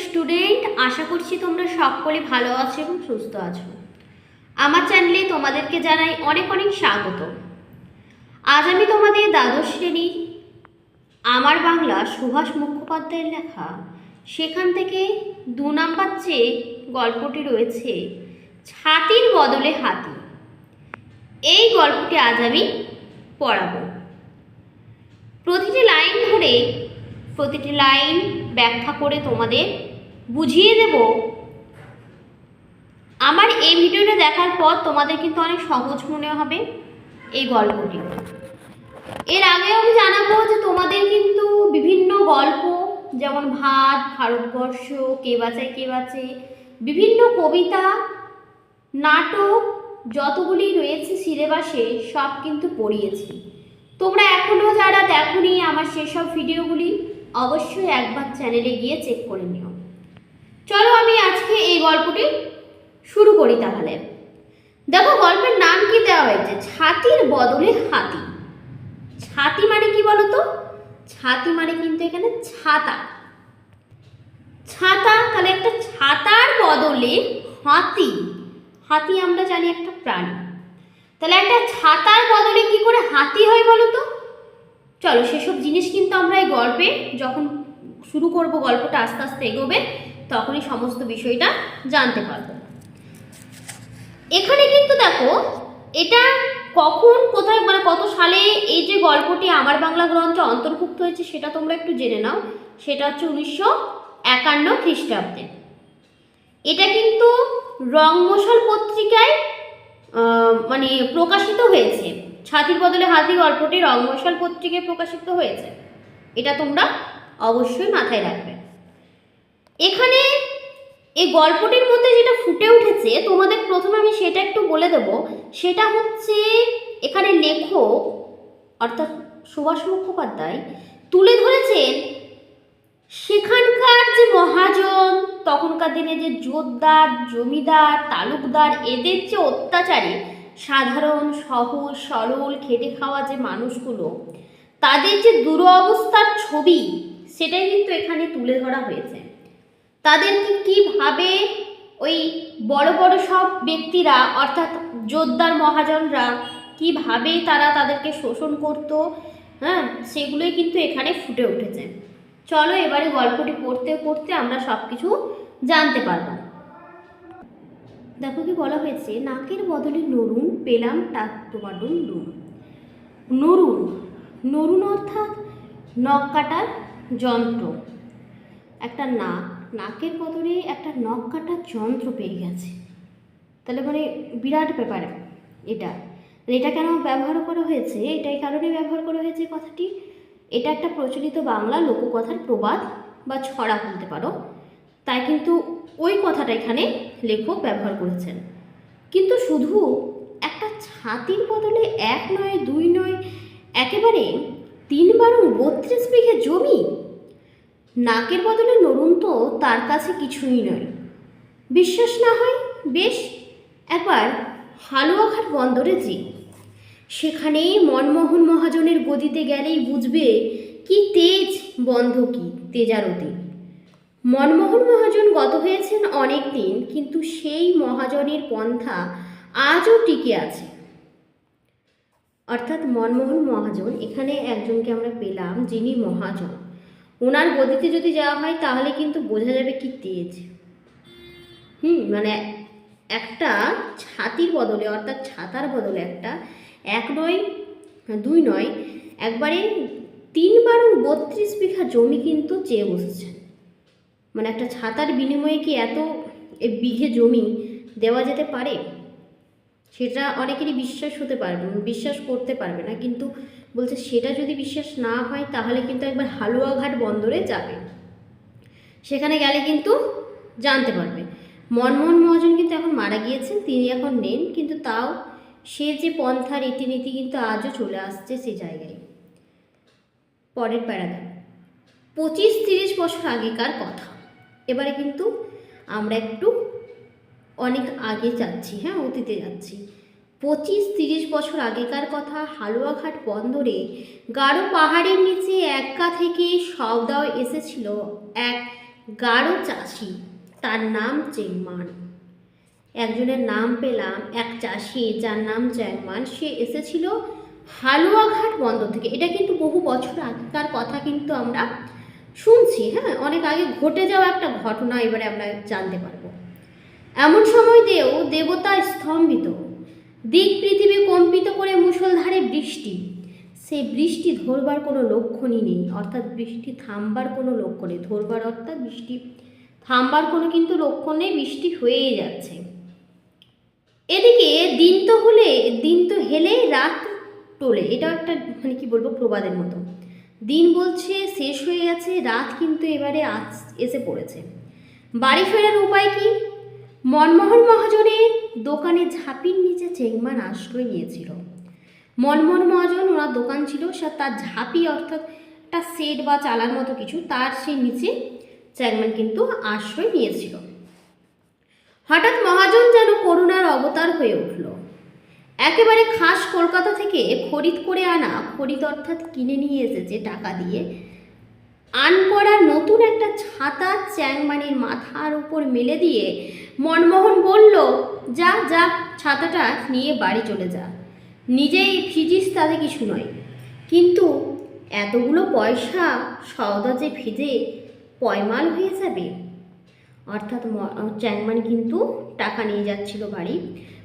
Student, আশা করছি তোমরা সকলে ভালো আছো এবং সুস্থ আছো। আমার চ্যানেলে তোমাদেরকে জানাই অনেক অনেক স্বাগত। আজ আমি তোমাদের দ্বাদশ শ্রেণীর আমার বাংলা সুভাষ মুখোপাধ্যায়ের লেখা সেখান থেকে 2 নাম্বার যে গল্পটি রয়েছে ছাতির বদলে হাতি, এই গল্পটি আজ আমি পড়াবো। প্রতিটি লাইন ধরে প্রতিটি লাইন ব্যাখ্যা করে তোমাদের বুঝিয়ে দেব। আমার এই ভিডিওটা দেখার পর তোমাদের কিন্তু অনেক সহজ মনে হবে এই গল্পটি। এর আগেও আমি জানাবো যে তোমাদের কিন্তু বিভিন্ন গল্প যেমন ভাত, ভারতবর্ষ, কে বাঁচায় কে বাঁচে, বিভিন্ন কবিতা, নাটক যতগুলি রয়েছে সিলেবাসে সব কিন্তু পড়িয়েছি। তোমরা এখনও যারা দেখোনি আমার সেসব ভিডিওগুলি অবশ্যই একবার চ্যানেলে গিয়ে চেক করে নিও। চলো আমি আজকে এই গল্পটি শুরু করি। তাহলে দেখো গল্পের নাম কি দেওয়া হয়েছে, ছাতির বদলে হাতি। ছাতি মানে কি বলো তো? ছাতি মানে কিন্তু এখানে ছাতা। ছাতা, তাহলে একটা ছাতার বদলে হাতি। হাতি আমরা জানি একটা প্রাণী, তাহলে একটা ছাতার বদলে কি করে হাতি হয় বলো তো? চলো সেসব জিনিস কিন্তু আমরা এই গল্পে যখন শুরু করব, গল্পটা আস্তে আস্তে এগোবে, তখনই সমস্ত বিষয়টা জানতে পারবো। এখানে কিন্তু দেখো এটা কখন কোথায় মানে কত সালে এই যে গল্পটি আমার বাংলা গ্রন্থে অন্তর্ভুক্ত হয়েছে সেটা তোমরা একটু জেনে নাও। সেটা হচ্ছে 1951 খ্রিস্টাব্দে। এটা কিন্তু রংমশাল পত্রিকায় মানে প্রকাশিত হয়েছে। ছাতির বদলে হাতি গল্পটি রংমশাল পত্রিকায় প্রকাশিত হয়েছে, এটা তোমরা অবশ্যই মাথায় রাখবে। এখানে এই গল্পটির মধ্যে যেটা ফুটে উঠেছে তোমাদের প্রথমে আমি সেটা একটু বলে দেব। সেটা হচ্ছে এখানে লেখক অর্থাৎ সুভাষ মুখোপাধ্যায় তুলে ধরেছেন সেখানকার যে মহাজন, তখনকার দিনে যে জোতদার, জমিদার, তালুকদার, এদের যে অত্যাচারে সাধারণ সহজ সরল খেটে খাওয়া যে মানুষগুলো, তাদের যে দুরবস্থার ছবি সেটাই কিন্তু এখানে তুলে ধরা হয়েছে। তাদেরকে কীভাবে ওই বড় বড় সব ব্যক্তিরা অর্থাৎ জোতদার মহাজনরা কীভাবে তারা তাদেরকে শোষণ করত, হ্যাঁ, সেগুলোই কিন্তু এখানে ফুটে উঠেছে। চলো এবারে গল্পটি পড়তে পড়তে আমরা সব কিছু জানতে পারবো। দেখো কি বলা হয়েছে, নাকের বদলে নরুন পেলাম টাকটোমাডুম ডুম। নরুন, নরুন অর্থাৎ নখ কাটার যন্ত্র। একটা নাকের বদলে একটা নখ কাটার যন্ত্র পেয়ে গেছে, তাহলে মানে বিরাট ব্যাপার এটা। এটা কেন ব্যবহার করা হয়েছে, এটাই কারণে ব্যবহার করা হয়েছে কথাটি। এটা একটা প্রচলিত বাংলা লোককথার প্রবাদ বা ছড়া বলতে পারো, তাই কিন্তু ওই কথাটা এখানে লেখক ব্যবহার করেছেন। কিন্তু শুধু একটা ছাতির বদলে 1 নয় 2 নয়, একেবারে 3-32 বিঘে জমি। নাকের বদলে নরুন তো তার কাছে কিছুই নয়। বিশ্বাস না হয় বেশ একবার হালুয়াঘাট বন্দরে যে, সেখানেই মনমোহন মহাজনের গদিতে গেলেই বুঝবে কি তেজ বন্ধ, কি তেজারতি। মনমোহন মহাজন গত হয়েছেন অনেক দিন, কিন্তু সেই মহাজনের পন্থা আজও টিকে আছে। অর্থাৎ মনমোহন মহাজন, এখানে একজনকে আমরা পেলাম যিনি মহাজন। ওনার গদিতে যদি যাওয়া হয় তাহলে কিন্তু বোঝা যাবে কি তেজ। মানে একটা ছাতির বদলে অর্থাৎ ছাতার বদলে একটা 1 নয় 2 নয়, একবারে 3-32 বিঘা জমি কিন্তু চেয়ে বসেছে। মানে একটা ছাতার বিনিময়ে কি এত বিঘে জমি দেওয়া যেতে পারে? সেটা অনেকেরই বিশ্বাস করতে পারবে না। কিন্তু বলছে সেটা যদি বিশ্বাস না হয় তাহলে কিন্তু একবার হালুয়াঘাট বন্দরে যাবে, সেখানে গেলে কিন্তু জানতে পারবে। মনমোহন মহাজন কিন্তু এখন মারা গিয়েছেন, তিনি এখন নেন, কিন্তু তাও সে যে পন্থা রীতিনীতি কিন্তু আজও চলে আসছে সে জায়গায়। পরের প্যারাগ্রাফ, 25-30 বছর আগেকার কথা। এবারে কিন্তু আমরা একটু অনেক আগে যাচ্ছি, হ্যাঁ, অতীতে যাচ্ছি। 25-30 বছর আগেকার কথা। হালুয়াঘাট বন্দরে গাঢ় পাহাড়ের নিচে এককা থেকে সওদাও এসেছিল এক গাঢ় চাষি, তার নাম চেংমান। একজনের নাম পেলাম, এক চাষি যার নাম চ্যাংমান, সে এসেছিল হালুয়াঘাট বন্দর থেকে। এটা কিন্তু বহু বছর আগেকার কথা, কিন্তু আমরা শুনছি, হ্যাঁ, অনেক আগে ঘটে যাওয়া একটা ঘটনা এবারে আমরা জানতে পারবো। এমন সময় দেবতা স্তম্ভিত, দিক পৃথিবী কম্পিত করে মুষলধারে বৃষ্টি। সেই বৃষ্টি ধরবার কোনো লক্ষণই নেই, অর্থাৎ বৃষ্টি থামবার কোনো লক্ষণ নেই। ধরবার অর্থাৎ বৃষ্টি থামবার কোনো কিন্তু লক্ষণ নেই, বৃষ্টি হয়েই যাচ্ছে। এদিকে দিন তো হেলে রাত টোলে, এটা একটা মানে কি বলবো প্রবাদের মতো। দিন বলছে শেষ হয়ে গেছে, রাত কিন্তু এবারে এসে পড়েছে। বাড়ি ফেরার উপায় কি? মনমোহন মহাজনের দোকানে ঝাঁপির নিচে চেংমান আশ্রয় নিয়েছিল। মনমোহন মহাজন, ওনার দোকান ছিল, সে তার ঝাঁপি অর্থাৎ একটা সেট বা চালার মতো কিছু, তার সেই নিচে চেংমান কিন্তু আশ্রয় নিয়েছিল। হঠাৎ মহাজন যেন করুণার অবতার হয়ে উঠল। একেবারে খাস কলকাতা থেকে খরিদ করে আনা, খরিদ অর্থাৎ কিনে নিয়ে এসেছে টাকা দিয়ে, আনকড়া নতুন একটা ছাতা চ্যাংমানির মাথার উপর মেলে দিয়ে মনমোহন বলল, যা যা, ছাতাটা নিয়ে বাড়ি চলে যা, নিজেই ভিজিস তাতে কিছু নয়, কিন্তু এতগুলো পয়সা সওদা যে ভিজে পয়মাল হয়ে যাবে। অর্থাৎ চ্যাংমান কিন্তু টাকা নিয়ে যাচ্ছিল বাড়ি,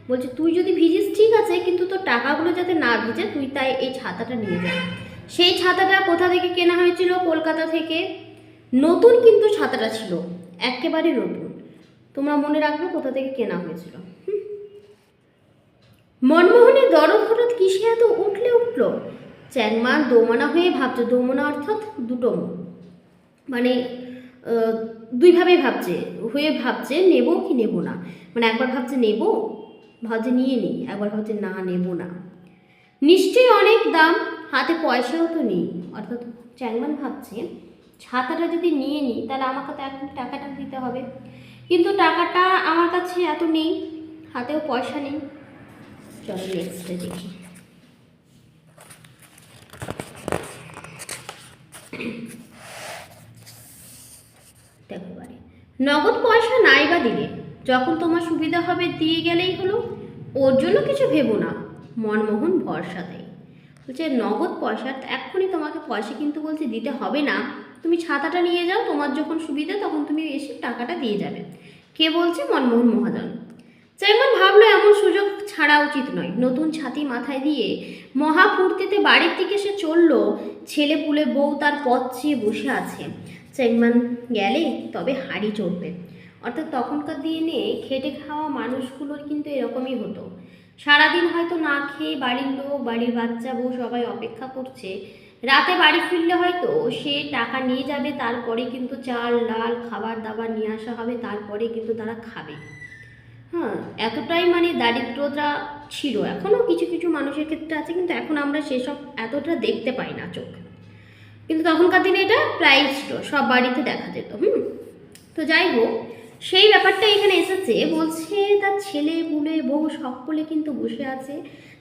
বলছে তুই যদি ভিজিস ঠিক আছে, কিন্তু তোর টাকাগুলো যাতে না ভিজে, তুই তাই এই ছাতাটা নিয়ে যা। সেই ছাতাটা কোথা থেকে কেনা হয়েছিল? কলকাতা থেকে। নতুন কিন্তু ছাতাটা ছিল, একেবারে নতুন। তোমরা মনে রাখবে কোথা থেকে কেনা হয়েছিল। মনমোহনের দরদ হঠাৎ কিসে এত উঠলো। চ্যাংমান দোমনা হয়ে ভাবছে, দোমনা অর্থাৎ দুটো, মানে দুইভাবে ভাবছে নেব কি নেব না। মানে একবার ভাবছে নেব, ভাবছে নিয়ে নিই, একবার ভাবছে না নেব না, নিশ্চয়ই অনেক দাম, হাতে পয়সাও তো নেই। অর্থাৎ চ্যাংমান ভাবছে ছাতাটা যদি নিয়ে নিই তাহলে আমাকে তো এখন টাকাটা দিতে হবে, কিন্তু টাকাটা আমার কাছে এত নেই, হাতেও পয়সা নেই। চলো নেক্সটে দেখি। দেখো বারে, নগদ পয়সা নাই বা দিলে, যখন তোমার সুবিধা হবে দিয়ে গেলেই হলো, ওর জন্য কিছু ভেবো না। মনমোহন ভরসা দেয়, বলছে নগদ পয়সা এক্ষুনি তোমাকে পয়সা কিন্তু বলছে দিতে হবে না, তুমি ছাতাটা নিয়ে যাও, তোমার যখন সুবিধা তখন তুমি এসে টাকাটা দিয়ে যাবে। কে বলছে? মনমোহন মহাজন। চ্যাংমান ভাবলো এমন সুযোগ ছাড়া উচিত নয়। নতুন ছাতি মাথায় দিয়ে মহা ফুর্তিতে বাড়ির দিকে সে চলল। ছেলে পুলে বউ তার পথ চেয়ে বসে আছে। চ্যাংমান গেলে তবে হাড়ি চড়বে। অর্থাৎ তখনকার দিনে খেটে খাওয়া মানুষগুলোর কিন্তু এরকমই হতো, সারাদিন হয়তো না খেয়ে বাড়ির লোক, বাড়ির বাচ্চা বউ সবাই অপেক্ষা করছে, রাতে বাড়ি ফিরলে হয়তো সে টাকা নিয়ে যাবে, তারপরে কিন্তু চাল ডাল খাবার দাবার নিয়ে আসা হবে, তারপরে কিন্তু তারা খাবে। হ্যাঁ, এতটাই মানে দারিদ্রতা ছিল। এখনও কিছু কিছু মানুষের ক্ষেত্রে আছে, কিন্তু এখন আমরা সেসব এতটা দেখতে পাই না চোখে, কিন্তু তখনকার দিনে এটা প্রায় ছিল, সব বাড়িতে দেখা যেত। তো যাই হোক, সেই ব্যাপারটা এখানে এসেছে, বলছে তার ছেলে পুলে বউ সকলে কিন্তু বসে আছে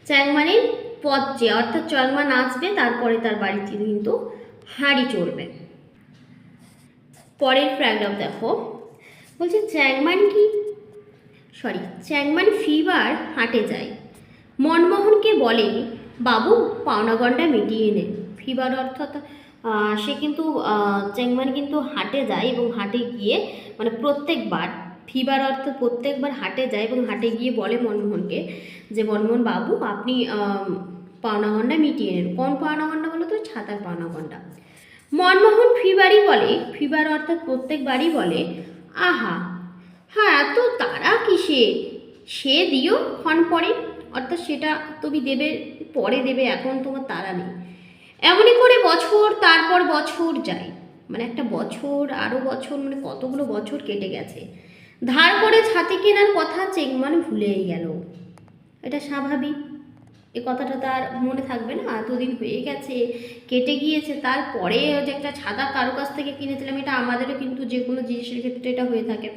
চ্যাংমানের পথ চেয়ে, অর্থাৎ চ্যাংমান আসবে, তারপরে তার বাড়িতে কিন্তু হাঁড়ি চড়বে। পরের প্যারাগ্রাফ দেখো, বলছে চ্যাংমান ফিবার হাটে যায়, মনমোহনকে বলে বাবু পাওনা গন্ডা মিটিয়ে নে। ফিবার অর্থাৎ সে কিন্তু চ্যাংমান কিন্তু হাটে যায়, এবং হাটে গিয়ে মানে প্রত্যেকবার, ফিবার অর্থাৎ প্রত্যেকবার হাটে যায় এবং হাটে গিয়ে বলে মনমোহনকে যে মনমোহন বাবু আপনি পাওনা গন্ডা মিটিয়ে নেন। কোন পাওনা গন্ডা বলো তো? ছাতার পাওনা গন্ডা। মনমোহন ফিবার অর্থাৎ প্রত্যেকবারই বলে আহা হ্যাঁ এত তারা কিসে, সে দিও ক্ষণ পরে, অর্থাৎ সেটা তুমি দেবে, পরে দেবে, এখন তোমার তারা নেই। এমনই করে বছর তারপর বছর যায়, মানে একটা বছর আরও বছর, মানে কতগুলো বছর কেটে গেছে। ধার করে ছাতি কেনার কথা চেংমান ভুলেই গেল। এটা স্বাভাবিক, এ কথাটা তার মনে থাকবে না, এতদিন হয়ে গেছে, কেটে গিয়েছে, তারপরে যে একটা ছাতা কারো কাছ থেকে কিনেছিলাম, এটা আমাদেরও কিন্তু যে কোনো জিনিসের ক্ষেত্রে এটা হয়ে থাকে।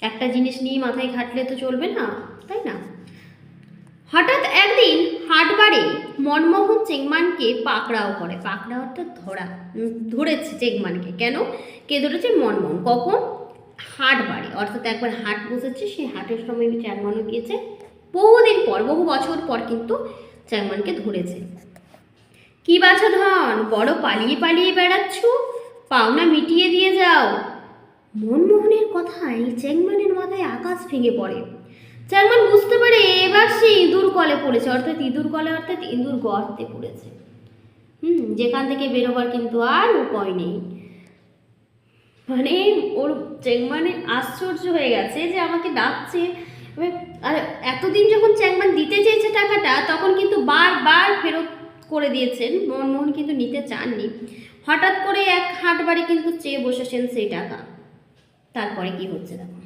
একটা জিনিস নিয়ে মাথায় ঘাটলে তো চলবে না, তাই না? হঠাৎ একদিন হাটবারে মনমোহন চেংমানকে পাকড়াও করে। পাকড়াও অর্থাৎ ধরেছে চেংমানকে। কেন? কে ধরেছে? মনমোহন। কখন? হাটবারে, অর্থাৎ একবার হাট বসেছে, সেই হাটের সময় চেংমানও গিয়েছে। বহুদিন পর, বহু বছর পর কিন্তু চেংমানকে ধরেছে। কি বাছা ধন, বড় পালিয়ে পালিয়ে বেড়াচ্ছ, পাওনা মিটিয়ে দিয়ে যাও। মনমোহনের কথায় চেংমানের মাথায় আকাশ ভেঙে পড়ে। চেংমান বুঝতে পারে এবার সে ইঁদুর কলে পড়েছে, অর্থাৎ ইঁদুর কলে অর্থাৎ ইঁদুর গর্তে পড়েছে। যেখান থেকে বেরোবার কিন্তু আর উপায় নেই। মানে ওর চেংমানের আশ্চর্য হয়ে গেছে যে আমাকে ডাকছে। আর এতদিন যখন চেংমান দিতে চেয়েছে টাকাটা, তখন কিন্তু বারবার ফেরত করে দিয়েছেন। মনমোহন কিন্তু নিতে চাননি। হঠাৎ করে এক হাটবারে কিন্তু চেয়ে বসেছেন সেই টাকা। তারপরে কি হচ্ছে দেখো।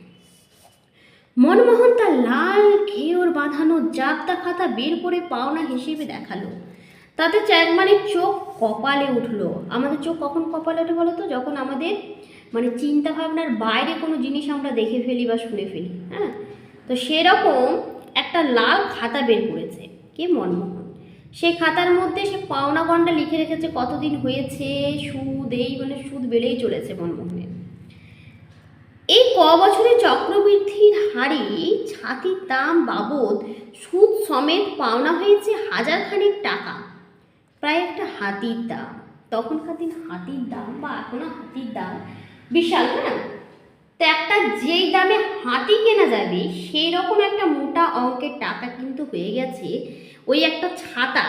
মনমোহন তার লাল ঘেঁয়র বাঁধানো জাবদা খাতা বের করে পাওনা হিসেবে দেখালো। তাতে চেংমানের চোখ কপালে উঠলো। আমাদের চোখ কখন কপালে ওঠে বলো তো? যখন আমাদের মানে চিন্তা ভাবনার বাইরে কোনো জিনিস আমরা দেখে ফেলি বা শুনে ফেলি। হ্যাঁ, তো সেরকম একটা লাল খাতা বের করেছে কে? মনমোহন। সেই খাতার মধ্যে সে পাওনা গন্ডা লিখে রেখেছে, কতদিন হয়েছে, সুদ, এই মানে সুদ বেড়েই চলেছে মনমোহনের। এই ক বছরে চক্রবৃদ্ধির হারে ছাতির দাম বাবদ সুদ সমেত পাওনা হয়েছে 1000 টাকা, প্রায় একটা হাতির দাম। তখনকার দিন হাতির দাম বা এখনো হাতির দাম বিশাল। হ্যাঁ, তো একটা যেই দামে হাতি কেনা যাবে সেই রকম একটা মোটা অঙ্কের টাকা কিন্তু হয়ে গেছে ওই একটা ছাতা।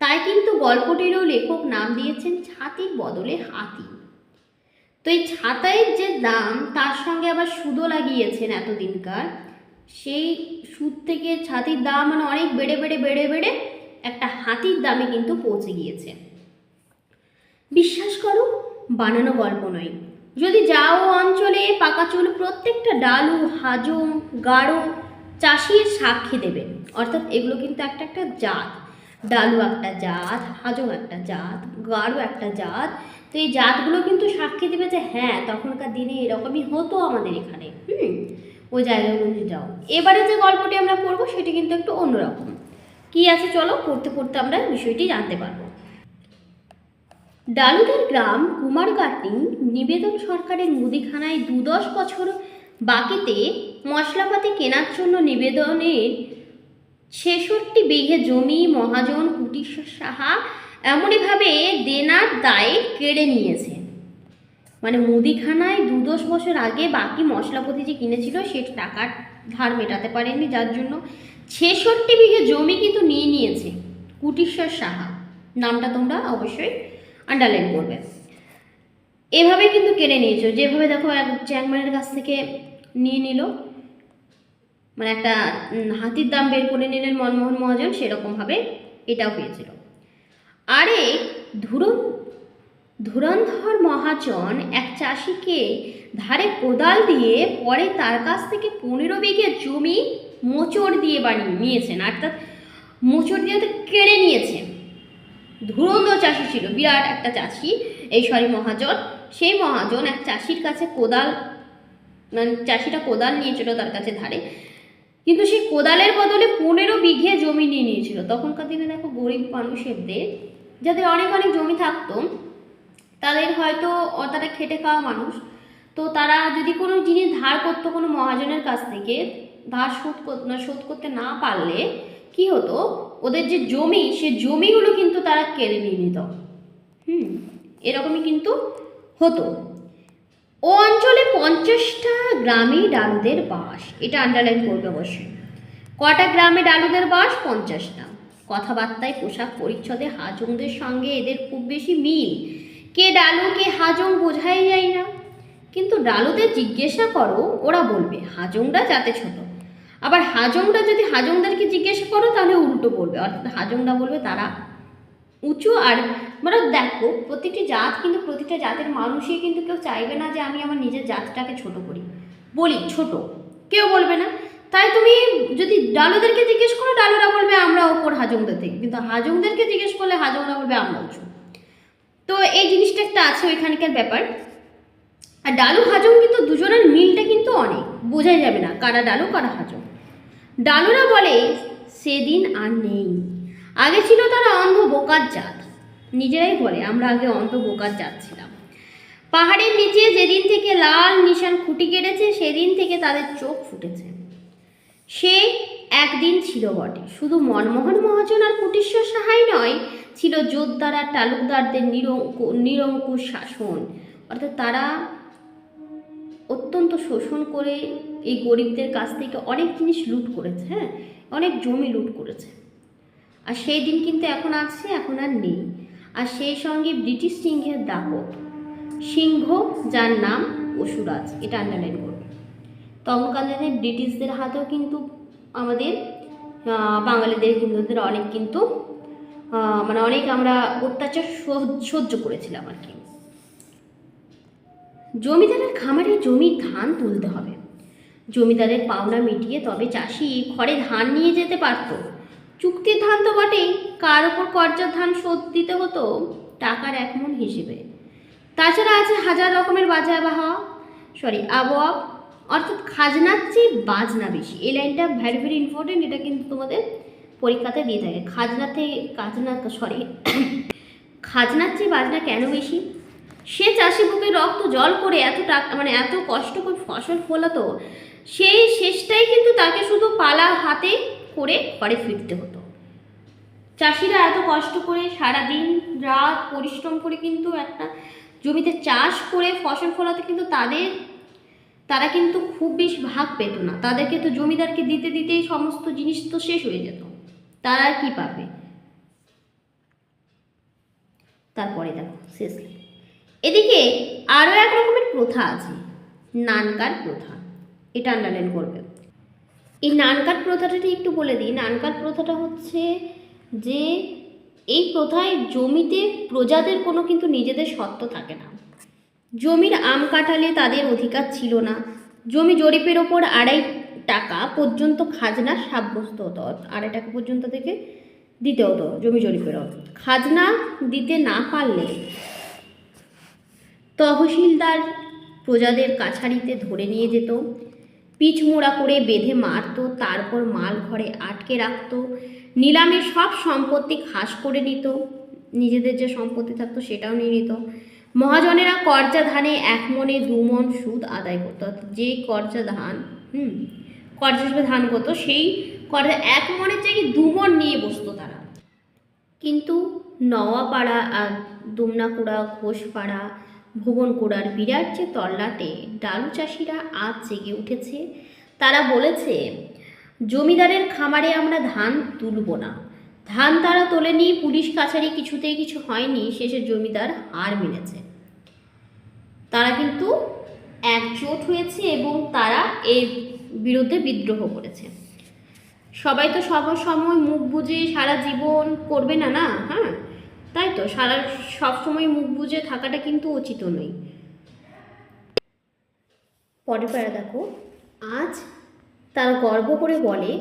তাই কিন্তু গল্পটিরও লেখক নাম দিয়েছেন ছাতির বদলে হাতি। তো এই ছাতায়ের যে দাম, তার সঙ্গে আবার সুদও লাগিয়েছেন এতদিনকার। সেই সুদ থেকে ছাতির দাম মানে অনেক বেড়ে বেড়ে বেড়ে বেড়ে একটা হাতির দামে কিন্তু পৌঁছে গিয়েছে। বিশ্বাস করো, বানানো গল্প নয়। যদি যাও অঞ্চলে পাকাচুল প্রত্যেকটা ডালু, হাজং, গাঢ় চাষির সাক্ষী দেবেন। অর্থাৎ এগুলো কিন্তু একটা একটা জাত। ডালু একটা জাত, হাজং একটা জাত, গাঢ় একটা জাত। তো এই জাতগুলো কিন্তু সাক্ষী দেবে যে হ্যাঁ, তখনকার দিনে এরকমই হতো আমাদের এখানে। ওই জায়গাগুলো যাও। এবারে যে গল্পটি আমরা পড়বো সেটি কিন্তু একটু অন্যরকম। কি আছে চলো পড়তে পড়তে আমরা বিষয়টি জানতে পারবো। ডালুদের গ্রাম কুমারগাটি নিবেদন সরকারের মুদিখানায় 10 বছর বাকিতে মশলাপাতি কেনার জন্য নিবেদনের 66 বিঘে জমি মহাজন কুটিশ্বর সাহা এমনইভাবে দেনার দায়ে কেড়ে নিয়েছে। মানে মুদিখানায় 10 বছর আগে বাকি মশলাপাতি যে কিনেছিল সে টাকার ধার মেটাতে পারেনি, যার জন্য 66 বিঘে জমি কিন্তু নিয়ে নিয়েছে কুটিশ্বর সাহা। নামটা তোমরা অবশ্যই আন্ডারলাইন করবে। এভাবে কিন্তু কেড়ে নিয়েছে। যেভাবে দেখো এক চেংমানের কাছ থেকে নিয়ে নিল, মানে একটা হাতির দাম বের করে নিলেন মনমোহন মহাজন, সেরকমভাবে এটাও হয়েছিল। আরে ধুরন্ধর মহাজন এক চাষিকে ধারে কোদাল দিয়ে পরে তার কাছ থেকে 15 বিঘে জমি মোচড় দিয়ে বানিয়ে নিয়েছেন, অর্থাৎ মোচড় দিয়ে কেড়ে নিয়েছে। ধুরন্ধর চাষি ছিল, বিরাট একটা চাষি এই মহাজন। সেই মহাজন এক চাষির কাছে কোদাল, মানে চাষিটা কোদাল নিয়েছিল তার কাছে ধারে, কিন্তু সেই কোদালের বদলে 15 বিঘে জমি নিয়ে নিয়েছিল। তখনকার দিনে দেখো গরিব মানুষেরদের যাদের অনেক অনেক জমি থাকতো, তাদের হয়তো তারা খেটে খাওয়া মানুষ, তো তারা যদি কোনো জিনিস ধার করতো কোনো মহাজনের কাছ থেকে, ধার শোধ করতে না পারলে কি হতো, ওদের যে জমি সে জমিগুলো কিন্তু তারা কেড়ে নিয়ে নিত। এরকমই কিন্তু হতো। ও অঞ্চলে 50টা গ্রামে ডালুদের বাস। এটা আন্ডারলাইন করবে অবশ্যই। কটা গ্রামে ডালুদের বাস? 50টা। কথাবার্তায়, পোশাক পরিচ্ছদে হাজংদের সঙ্গে এদের খুব বেশি মিল। কে ডালু কে হাজং বোঝাই যায় না, কিন্তু ডালুদের জিজ্ঞাসা করো ওরা বলবে হাজংরা জাতে ছোট। আবার হাজংরা যদি হাজংদেরকে জিজ্ঞাসা করো তাহলে উল্টো বলবে, অর্থাৎ হাজংরা বলবে তারা উঁচু। আর মানে দেখো প্রতিটি জাত কিন্তু প্রতিটা জাতের মানুষই কিন্তু কেউ চাইবে না যে আমি আমার নিজের জাতটাকে ছোট করি, বলি ছোট, কেউ বলবে না। তাই তুমি যদি ডালুদেরকে জিজ্ঞেস করো ডালুরা বলবে আমরা ওপর হাজংদের থেকে, কিন্তু হাজংদেরকে জিজ্ঞেস করলে হাজংরা বলবে আমরা উঁচু। তো এই জিনিসটা একটা আছে ওইখানকার ব্যাপার। আর ডালু হাজং কিন্তু দুজনের মিলটা কিন্তু অনেক, বোঝাই যাবে না কারা ডালু কারা হাজং। ডালুরা বলে সেদিন আর নেই। আগে ছিল তারা অন্ধ বোকার জাত, নিজেরাই বলে আমরা আগে অন্ধ বোকার জাত ছিলাম। পাহাড়ের নিচে যেদিন থেকে লাল নিশান খুঁটি কেটেছে সেদিন থেকে তাদের চোখ ফুটেছে। সে একদিন ছিল বটে, শুধু মনমোহন মহাজন আর কুটিশ্বর সাহাই নয়, ছিল যোদ্ধার আর তালুকদারদের নিরঙ্কুশ শাসন। অর্থাৎ তারা অত্যন্ত শোষণ করে এই গরিবদের কাছ থেকে অনেক জিনিস লুট করেছে, হ্যাঁ, অনেক জমি লুট করেছে। আর সেই দিন কিন্তু এখন আছে, এখন আর নেই। আর সেই সঙ্গে ব্রিটিশ সিংহের দাপট, সিংহ যার নাম পশুরাজ, এটা আন্ডারলাইন করবে। তখনকার দিনে ব্রিটিশদের হাতেও কিন্তু আমাদের বাঙালিদের হিন্দুদের অনেক কিন্তু মানে অনেক আমরা অত্যাচার সহ্য করেছিলাম আর কি। জমিদারের খামারে জমির ধান তুলতে হবে, জমিদারের পাওনা মিটিয়ে তবে চাষি ঘরে ধান নিয়ে যেতে পারত। চুক্তির ধান তো বটেই, কার ওপর কর্জার ধান শোধ দিতে হতো টাকার 1 মণ হিসেবে। তাছাড়া আছে হাজার রকমের আবহাওয়া, অর্থাৎ খাজনার চেয়ে বাজনা বেশি। এই লাইনটা ভেরি ভেরি ইম্পর্টেন্ট, এটা কিন্তু তোমাদের পরীক্ষাতে দিয়ে থাকে। খাজনার চেয়ে বাজনা কেন বেশি? সে চাষি বুকে রক্ত জল করে এত টাকা মানে এত কষ্ট করে ফসল ফলাতো, সেই শেষটাই কিন্তু তাকে শুধু পালা হাতে করে ঘরে ফিরতে হতো। চাষিরা এত কষ্ট করে সারাদিন রাত পরিশ্রম করে কিন্তু একটা জমিতে চাষ করে ফসল ফলাতে কিন্তু তারা কিন্তু খুব বেশি ভাগ পেত না। তাদেরকে তো জমিদারকে দিতে দিতেই সমস্ত জিনিস তো শেষ হয়ে যেত, তারা আর কি পাবে। তারপরে দেখো শেষ, এদিকে আরও এক রকমের প্রথা আছে, নানকার প্রথা, এটা আন্ডারলাইন করবে। এই নানকার প্রথাটা একটু বলে দিই। নানকার প্রথাটা হচ্ছে যে এই প্রথায় জমিতে প্রজাদের কোনো কিন্তু নিজেদের সত্ত্ব থাকে না। জমির আম কাটালে তাদের অধিকার ছিল না। জমি জরিপের ওপর 2.5 টাকা পর্যন্ত খাজনা সাব্যস্ত হতো, 2.5 টাকা পর্যন্ত থেকে দিতে হতো জমি জরিপের। খাজনা দিতে না পারলে তহসিলদার প্রজাদের কাছারিতে ধরে নিয়ে যেত, পিচমোড়া করে বেঁধে মারত, তারপর মাল ঘরে আটকে রাখত, নিলামে সব সম্পত্তি খাস করে নিত, নিজেদের যে সম্পত্তি থাকতো সেটাও নিয়ে নিত। মহাজনেরা কর্জা ধানে 1 মণে 2 মণ সুদ আদায় করতো। যেই কর্জা হিসেবে ধান করতো, সেই কর্জা 1 মণের জায়গায় 2 মণ নিয়ে বসতো তারা। কিন্তু নওয়াপাড়া আর দুমনাকুড়া, ঘোষপাড়া, ভুবনকুড়ার বিরাট যে তল্লাটে ডালু চাষিরা আজ জেগে উঠেছে। তারা বলেছে, জমিদারের খামারে আমরা ধান তুলব না। ধান তারা তোলেনি, পুলিশ কাছারি কিছুতেই কিছু হয়নি, শেষে জমিদার হার মেনেছে। তারা কিন্তু একজোট হয়েছে এবং তারা এর বিরুদ্ধে বিদ্রোহ করেছে। সবাই তো সময় মুখ বুজে সারা জীবন করবে না, হ্যাঁ, তাই তো সব সময় মুখ বুজে থাকাটা কিন্তু উচিত নয়। পরের প্যারা দেখো, আজ তারা গর্ব করে বলে,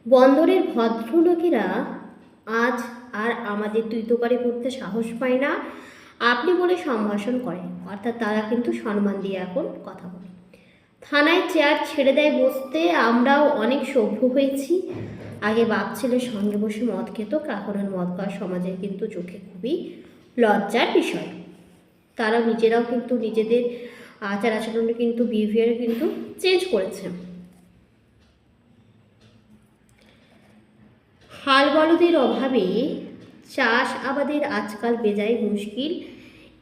বন্দরের ভদ্রলোকেরা আজ আর আমাদের তুইতকারি করতে সাহস পায় না, আপনি বলে সম্ভাষণ করে। অর্থাৎ তারা কিন্তু সম্মান দিয়ে এখন কথা বলে। থানায় চেয়ার ছেড়ে দেয় বসতে, আমরাও অনেক সভ্য হয়েছি। আগে বাপ ছেলের সঙ্গে বসে মদ খেত, এখন আর মদ খাওয়া সমাজের কিন্তু চোখে খুবই লজ্জার বিষয়। তারা নিজেরাও কিন্তু নিজেদের আচার আচরণে কিন্তু বিহেভিয়ারে কিন্তু চেঞ্জ করেছে। হাল বলদের অভাবে চাষ আবাদের আজকাল বেজায় মুশকিল।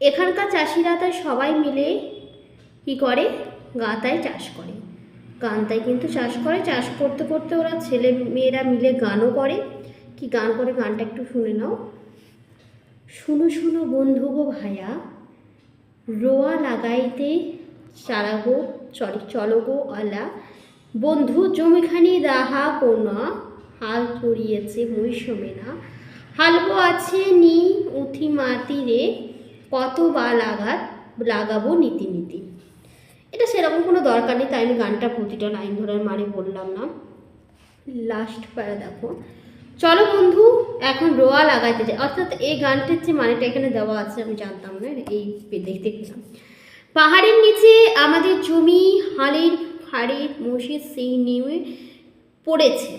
এখানকার চাষিরা তাই সবাই মিলে কি করে, গাঁতায় চাষ করে। গান্তায় কিন্তু চাষ করে, চাষ করতে করতে ওরা ছেলে মেয়েরা মিলে গানও করে। কি গান করে, গানটা একটু শুনে নাও। শুনো শুনো বন্ধু গো ভায়া, রোয়া লাগাইতে চলো গো আলা, বন্ধু জমিখানি রাহা কোনা, হাল চড়িয়েছে মৌসুমে না, হালবো আছে নি উথি মাটি রে, কত বা লাগাবো নীতি নীতি। এটা সেরকম কোনো দরকার নেই, তাই আমি গানটা প্রতিটা লাইন ধরার মানে বললাম না। লাস্ট প্যারা দেখো, চলো বন্ধু এখন রোয়া লাগাইতে যায়। অর্থাৎ এই গানটির যে মানেটা এখানে দেওয়া আছে আমি জানতাম না, এই দেখতে পেলাম। পাহাড়ের নিচে আমাদের জমি হাড়ের মোষের সেই নেমে পড়েছে,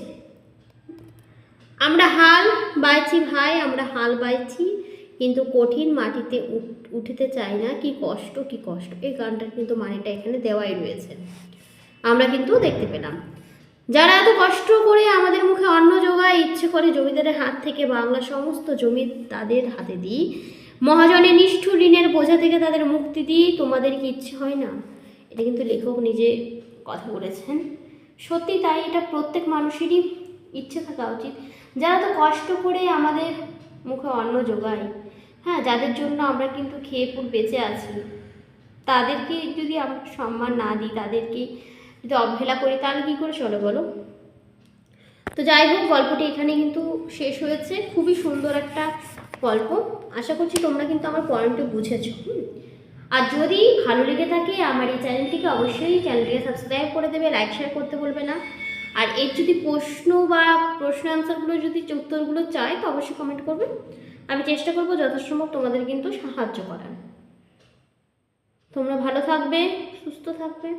আমরা হাল বাইছি ভাই, আমরা হাল বাইছি, কিন্তু কঠিন মাটিতে উঠতে চাই না, কি কষ্ট কি কষ্ট। এই গানটার কিন্তু মানেটা এখানে দেওয়াই রয়েছে, আমরা কিন্তু দেখতে পেলাম। যারা এত কষ্ট করে আমাদের মুখে অন্ন জোগায়, ইচ্ছে করে জমিদারের হাত থেকে বাংলা সমস্ত জমি তাদের হাতে দিই, মহাজনের নিষ্ঠুর ঋণের বোঝা থেকে তাদের মুক্তি দিই, তোমাদের কি ইচ্ছে হয় না? এটা কিন্তু লেখক নিজে কথা বলেছেন। সত্যি তাই, এটা প্রত্যেক মানুষেরই ইচ্ছে থাকা উচিত, যারা তো কষ্ট করে আমাদের মুখে অন্ন জোগায়, হ্যাঁ, যাদের জন্য আমরা কিন্তু খেয়ে পুর বেঁচে আছি, তাদেরকে যদি আমরা সম্মান না দিই, তাদেরকে যদি অবহেলা করি, তাহলে কী করে চলে বলো? তো যাই হোক, গল্পটি এখানে কিন্তু শেষ হয়েছে। খুবই সুন্দর একটা গল্প। আশা করছি তোমরা কিন্তু আমার পয়েন্টটা বুঝেছো। আর যদি ভালো লেগে থাকে আমার এই চ্যানেলটিকে অবশ্যই চ্যানেলটিকে সাবস্ক্রাইব করে দেবে, লাইক শেয়ার করতে বলবে না। আর এর যদি প্রশ্ন বা প্রশ্ন অ্যান্সারগুলো যদি উত্তরগুলো চাই তো অবশ্যই কমেন্ট করবে, আমি চেষ্টা করবো যথাসম্ভব তোমাদের কিন্তু সাহায্য করার। তোমরা ভালো থাকবে, সুস্থ থাকবে।